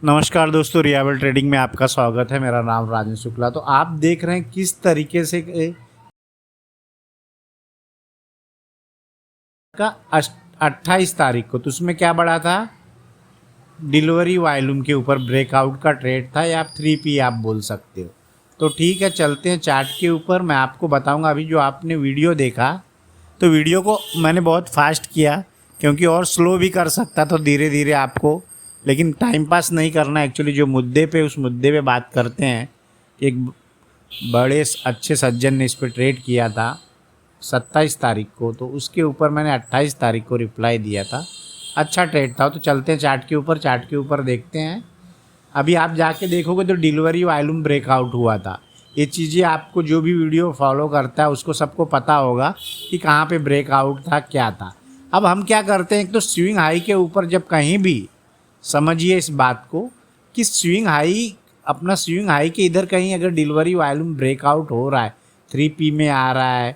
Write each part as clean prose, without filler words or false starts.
नमस्कार दोस्तों, रियाबल ट्रेडिंग में आपका स्वागत है। मेरा नाम राजन शुक्ला। तो आप देख रहे हैं किस तरीके से का 28 तारीख को, तो उसमें क्या बढ़ा था, डिलीवरी वॉल्यूम के ऊपर ब्रेकआउट का ट्रेड था, या आप 3P आप बोल सकते हो। तो ठीक है, चलते हैं चार्ट के ऊपर। मैं आपको बताऊंगा। अभी जो आपने वीडियो देखा, तो वीडियो को मैंने बहुत फास्ट किया क्योंकि और स्लो भी कर सकता, तो धीरे धीरे आपको, लेकिन टाइम पास नहीं करना। एक्चुअली जो मुद्दे पे, उस मुद्दे पे बात करते हैं। एक बड़े अच्छे सज्जन ने इस पर ट्रेड किया था 27 तारीख को, तो उसके ऊपर मैंने 28 तारीख को रिप्लाई दिया था। अच्छा ट्रेड था। तो चलते हैं चार्ट के ऊपर। चार्ट के ऊपर देखते हैं। अभी आप जाके देखोगे तो डिलीवरी वॉल्यूम ब्रेकआउट हुआ था। ये चीज़ें आपको, जो भी वीडियो फॉलो करता है उसको सबको पता होगा कि कहाँ पे ब्रेकआउट था, क्या था। अब हम क्या करते हैं, एक तो स्विंग हाई के ऊपर जब कहीं भी, समझिए इस बात को, कि स्विंग हाई, अपना स्विंग हाई के इधर कहीं अगर डिलीवरी वॉल्यूम ब्रेकआउट हो रहा है, 3P में आ रहा है,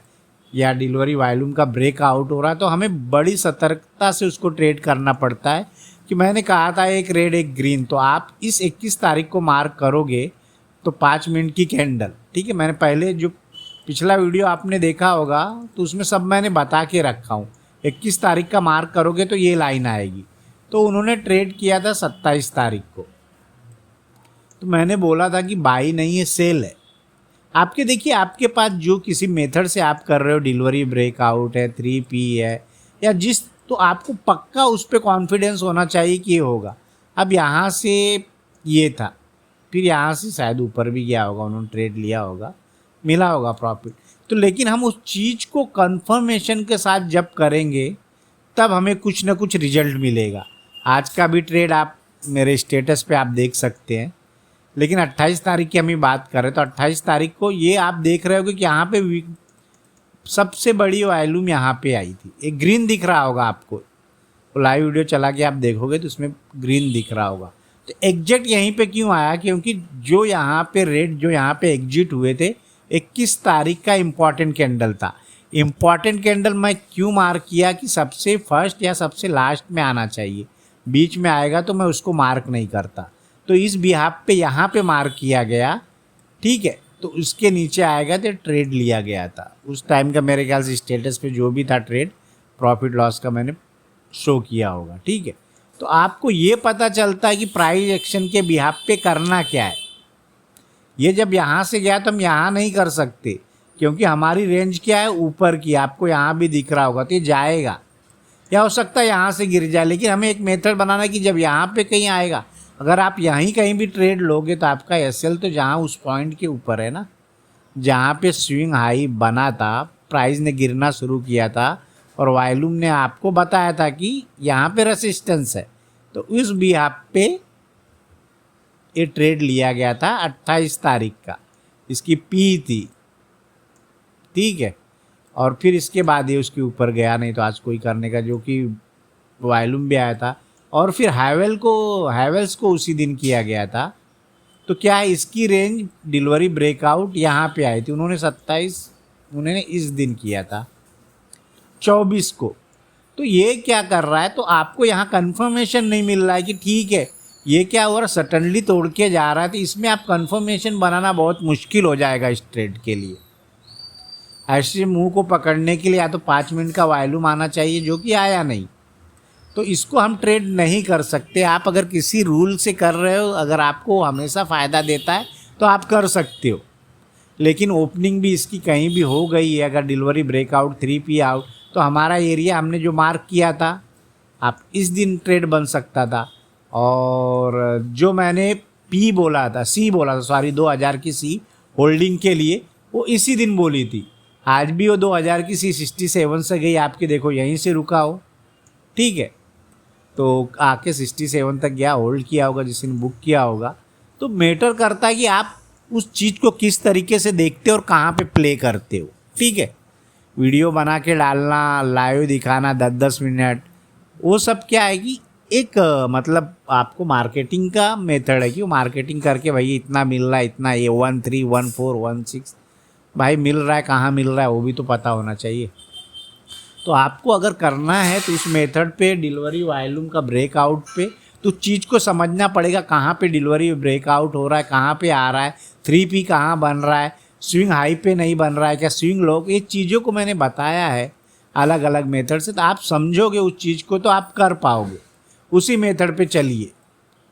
या डिलीवरी वॉल्यूम का ब्रेकआउट हो रहा है, तो हमें बड़ी सतर्कता से उसको ट्रेड करना पड़ता है। कि मैंने कहा था एक रेड एक ग्रीन, तो आप इस 21 तारीख को मार्क करोगे तो 5 मिनट की कैंडल, ठीक है। मैंने पहले जो पिछला वीडियो आपने देखा होगा तो उसमें सब मैंने बता के रखा हूँ। 21 तारीख का मार्क करोगे तो ये लाइन आएगी। तो उन्होंने ट्रेड किया था 27 तारीख को, तो मैंने बोला था कि बाई नहीं है, सेल है। आपके देखिए, आपके पास जो किसी मेथड से आप कर रहे हो, डिलीवरी ब्रेकआउट है, 3P है, या जिस, तो आपको पक्का उस पर कॉन्फिडेंस होना चाहिए कि ये होगा। अब यहाँ से ये था, फिर यहाँ से शायद ऊपर भी गया होगा, उन्होंने ट्रेड लिया होगा, मिला होगा प्रॉफिट। तो लेकिन हम उस चीज़ को कंफर्मेशन के साथ जब करेंगे तब हमें कुछ ना कुछ रिजल्ट मिलेगा। आज का भी ट्रेड आप मेरे स्टेटस पे आप देख सकते हैं। लेकिन 28 तारीख की हम ही बात कर रहे हैं, तो 28 तारीख को ये आप देख रहे होगे कि यहाँ पे सबसे बड़ी वॉल्यूम यहाँ पे आई थी। एक ग्रीन दिख रहा होगा आपको, तो लाइव वीडियो चला के आप देखोगे तो उसमें ग्रीन दिख रहा होगा। तो एग्जैक्ट यहीं पे क्यों आया, क्योंकि जो यहाँ पे रेट, जो यहाँ पे एग्जिट हुए थे, 21 तारीख का इम्पॉर्टेंट कैंडल था। इम्पॉर्टेंट कैंडल मैं क्यों मार्क किया कि सबसे फर्स्ट या सबसे लास्ट में आना चाहिए, बीच में आएगा तो मैं उसको मार्क नहीं करता। तो इस बिहाफ पे यहाँ पे मार्क किया गया, ठीक है। तो उसके नीचे आएगा तो ट्रेड लिया गया था। उस टाइम का मेरे ख्याल से स्टेटस पे जो भी था ट्रेड, प्रॉफिट लॉस का मैंने शो किया होगा, ठीक है। तो आपको ये पता चलता है कि प्राइस एक्शन के बिहाफ पे करना क्या है। ये जब यहाँ से गया तो हम यहाँ नहीं कर सकते, क्योंकि हमारी रेंज क्या है, ऊपर की। आपको यहाँ भी दिख रहा होगा, तो ये जाएगा, या हो सकता है यहाँ से गिर जाए। लेकिन हमें एक मेथड बनाना है कि जब यहाँ पे कहीं आएगा, अगर आप यहीं कहीं भी ट्रेड लोगे तो आपका SL तो जहाँ उस पॉइंट के ऊपर है ना, जहाँ पे स्विंग हाई बना था, प्राइस ने गिरना शुरू किया था और वॉल्यूम ने आपको बताया था कि यहाँ पे रेसिस्टेंस है, तो उस बिहाफ पे ये ट्रेड लिया गया था 28 तारीख का। इसकी P थी, ठीक है। और फिर इसके बाद ये उसके ऊपर गया नहीं, तो आज कोई करने का, जो कि वॉल्यूम भी आया था। और फिर हैवेल्स को उसी दिन किया गया था। तो क्या है, इसकी रेंज डिलीवरी ब्रेकआउट यहाँ पे आई थी, उन्होंने 27, उन्होंने इस दिन किया था 24 को। तो ये क्या कर रहा है, तो आपको यहाँ कंफर्मेशन नहीं मिल रहा है कि ठीक है ये क्या हो रहा, सडनली तोड़ के जा रहा है। तो इसमें आप कंफर्मेशन बनाना बहुत मुश्किल हो जाएगा इस ट्रेड के लिए। ऐसे मुंह को पकड़ने के लिए या तो 5 मिनट का वॉल्यूम आना चाहिए, जो कि आया नहीं, तो इसको हम ट्रेड नहीं कर सकते। आप अगर किसी रूल से कर रहे हो, अगर आपको हमेशा फ़ायदा देता है तो आप कर सकते हो। लेकिन ओपनिंग भी इसकी कहीं भी हो गई है, अगर डिलीवरी ब्रेकआउट 3P आउट, तो हमारा एरिया हमने जो मार्क किया था, आप इस दिन ट्रेड बन सकता था। और जो मैंने P बोला था, C बोला था, सॉरी 2000 की C होल्डिंग के लिए, वो इसी दिन बोली थी। आज भी वो 2000 की C 67 से गई, आपके देखो यहीं से रुका हो, ठीक है। तो आके 67 तक गया, होल्ड किया होगा जिसने बुक किया होगा। तो मैटर करता है कि आप उस चीज़ को किस तरीके से देखते हो और कहाँ पे प्ले करते हो, ठीक है। वीडियो बना के डालना, लाइव दिखाना 10-10 मिनट, वो सब क्या है कि एक मतलब आपको मार्केटिंग का मेथड है कि वो मार्केटिंग करके भाई इतना मिल रहा है, इतना ये 13, 14, 16 भाई मिल रहा है, कहाँ मिल रहा है वो भी तो पता होना चाहिए। तो आपको अगर करना है तो इस मेथड पे, डिलीवरी वॉल्यूम का ब्रेकआउट पे, तो चीज़ को समझना पड़ेगा कहाँ पे डिलीवरी ब्रेकआउट हो रहा है, कहाँ पे आ रहा है, 3P कहाँ बन रहा है, स्विंग हाई पे नहीं बन रहा है क्या, स्विंग लो। ये चीज़ों को मैंने बताया है अलग अलग मेथड से, तो आप समझोगे उस चीज़ को तो आप कर पाओगे। उसी मेथड पे चलिए,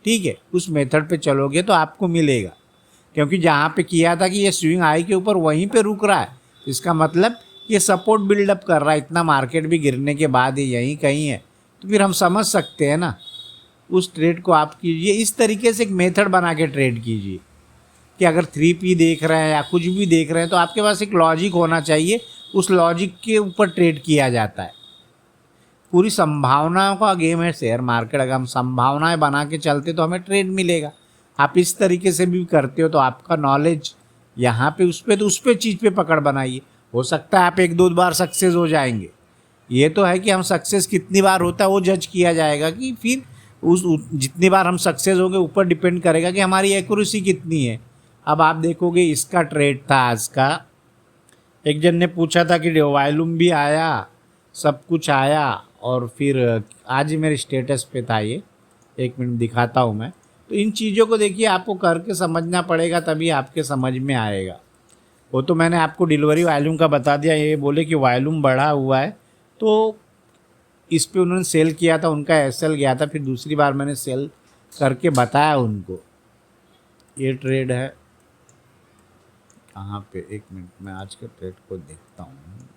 ठीक है, उस मेथड पे चलोगे तो आपको मिलेगा। क्योंकि जहाँ पे किया था कि ये स्विंग हाई के ऊपर वहीं पे रुक रहा है, इसका मतलब ये सपोर्ट बिल्डअप कर रहा है, इतना मार्केट भी गिरने के बाद ये यहीं कहीं है, तो फिर हम समझ सकते हैं ना। उस ट्रेड को आप कीजिए, इस तरीके से एक मेथड बना के ट्रेड कीजिए कि अगर 3P देख रहे हैं या कुछ भी देख रहे हैं तो आपके पास एक लॉजिक होना चाहिए, उस लॉजिक के ऊपर ट्रेड किया जाता है। पूरी संभावनाओं का गेम है शेयर मार्केट, अगर हम संभावनाएं बना के चलते तो हमें ट्रेड मिलेगा। आप इस तरीके से भी करते हो तो आपका नॉलेज यहाँ पे उस पर, तो उस पर चीज़ पे पकड़ बनाइए। हो सकता है आप 1-2 बार सक्सेस हो जाएंगे, ये तो है कि हम सक्सेस कितनी बार होता है वो जज किया जाएगा कि फिर जितनी बार हम सक्सेस होंगे ऊपर डिपेंड करेगा कि हमारी एक्यूरेसी कितनी है। अब आप देखोगे इसका ट्रेड था आज का, एक जन ने पूछा था कि वॉल्यूम भी आया, सब कुछ आया, और फिर आज ही मेरे स्टेटस पे था ये, 1 मिनट दिखाता हूँ मैं। तो इन चीज़ों को देखिए आपको करके समझना पड़ेगा, तभी आपके समझ में आएगा। वो तो मैंने आपको डिलीवरी वॉल्यूम का बता दिया, ये बोले कि वॉल्यूम बढ़ा हुआ है तो इस पे उन्होंने सेल किया था, उनका एसएल गया था, फिर दूसरी बार मैंने सेल करके बताया उनको। ये ट्रेड है कहाँ पे, 1 मिनट मैं आज के ट्रेड को देखता हूँ।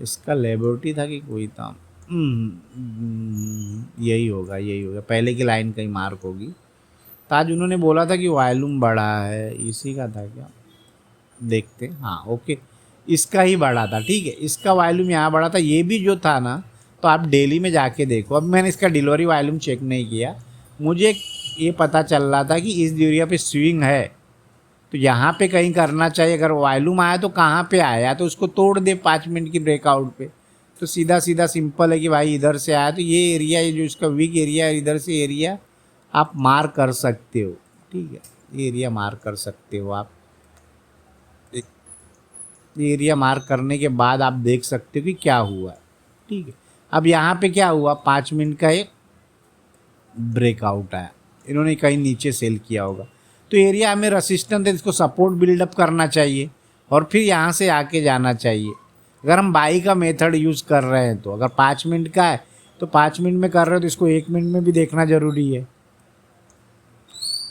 इसका लेबोरेटरी था कि कोई था, यही होगा, यही होगा, पहले की लाइन कहीं मार्क होगी। तो आज उन्होंने बोला था कि वॉल्यूम बढ़ा है, इसी का था क्या, देखते, हाँ ओके, इसका ही बढ़ा था, ठीक है, इसका वॉल्यूम यहाँ बढ़ा था। ये भी जो था ना, तो आप डेली में जाके देखो। अब मैंने इसका डिलीवरी वॉल्यूम चेक नहीं किया, मुझे ये पता चल रहा था कि इस एरिया पे स्विंग है, तो यहाँ पे कहीं करना चाहिए। अगर वॉल्यूम आया तो कहाँ पे आया, तो उसको तोड़ दे 5 मिनट की ब्रेकआउट पे। तो सीधा सीधा सिंपल है कि भाई इधर से आया तो ये एरिया, ये जो इसका वीक एरिया है, इधर से एरिया आप मार्क कर सकते हो, ठीक है, ये एरिया मार्क कर सकते हो आप। ये एरिया मार्क करने के बाद आप देख सकते हो कि क्या हुआ, ठीक है। अब यहाँ पे क्या हुआ, 5 मिनट का एक ब्रेकआउट आया, इन्होंने कहीं नीचे सेल किया होगा, तो एरिया हमें रेसिस्टेंस है, इसको सपोर्ट बिल्डअप करना चाहिए और फिर यहाँ से आके जाना चाहिए। अगर हम बाई का मेथड यूज़ कर रहे हैं तो अगर 5 मिनट का है तो 5 मिनट में कर रहे हो तो इसको 1 मिनट में भी देखना ज़रूरी है।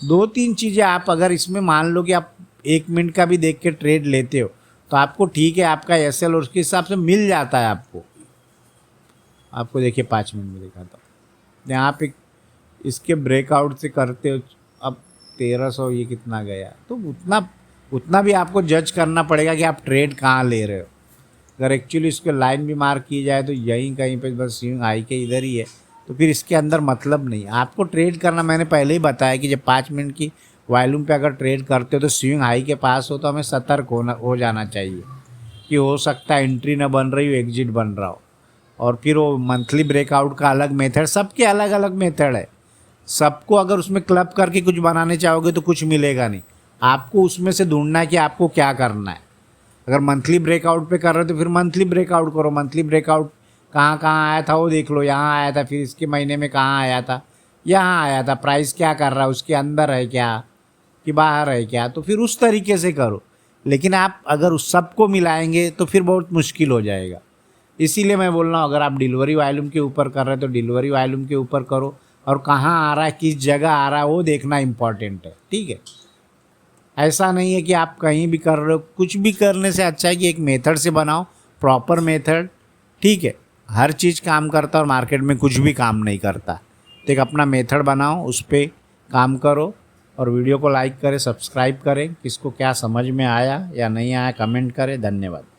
2-3 चीज़ें आप अगर इसमें मान लो कि आप 1 मिनट का भी देख के ट्रेड लेते हो तो आपको ठीक है, आपका एसएल और उसके हिसाब से मिल जाता है आपको देखिए 5 मिनट में दिखाता हूँ। यहाँ पे इसके ब्रेकआउट से करते हो, अब 1300 ये कितना गया, तो उतना भी आपको जज करना पड़ेगा कि आप ट्रेड कहाँ ले रहे हो। अगर एक्चुअली इसको लाइन भी मार्क की जाए तो यहीं कहीं पे बस स्विंग हाई के इधर ही है, तो फिर इसके अंदर मतलब नहीं। आपको ट्रेड करना, मैंने पहले ही बताया कि जब 5 मिनट की वॉल्यूम पे अगर ट्रेड करते हो तो स्विंग हाई के पास हो तो हमें सतर्क हो जाना चाहिए कि हो सकता है एंट्री ना बन रही हो, एग्जिट बन रहा हो। और फिर वो मंथली ब्रेकआउट का अलग मेथड, सबके अलग अलग मेथड है, सबको अगर उसमें क्लब करके कुछ बनाने चाहोगे तो कुछ मिलेगा नहीं। आपको उसमें से ढूंढना है कि आपको क्या करना है। अगर मंथली ब्रेकआउट पे कर रहे हो तो फिर मंथली ब्रेकआउट करो, मंथली ब्रेकआउट कहाँ कहाँ आया था वो देख लो, यहाँ आया था, फिर इसके महीने में कहाँ आया था, यहाँ आया था, प्राइस क्या कर रहा है, उसके अंदर है क्या कि बाहर है क्या, तो फिर उस तरीके से करो। लेकिन आप अगर उस सबको मिलाएंगे तो फिर बहुत मुश्किल हो जाएगा। इसीलिए मैं बोल रहा हूँ अगर आप डिलीवरी वॉल्यूम के ऊपर कर रहे हैं तो डिलीवरी वॉल्यूम के ऊपर करो, और कहाँ आ रहा है, किस जगह आ रहा है वो देखना इम्पॉर्टेंट है, ठीक है। ऐसा नहीं है कि आप कहीं भी कर रहे हो, कुछ भी करने से अच्छा है कि एक मेथड से बनाओ, प्रॉपर मेथड, ठीक है। हर चीज़ काम करता है और मार्केट में कुछ भी काम नहीं करता, तो एक अपना मेथड बनाओ, उस पर काम करो, और वीडियो को लाइक करें, सब्सक्राइब करें। किसको क्या समझ में आया या नहीं आया कमेंट करें। धन्यवाद।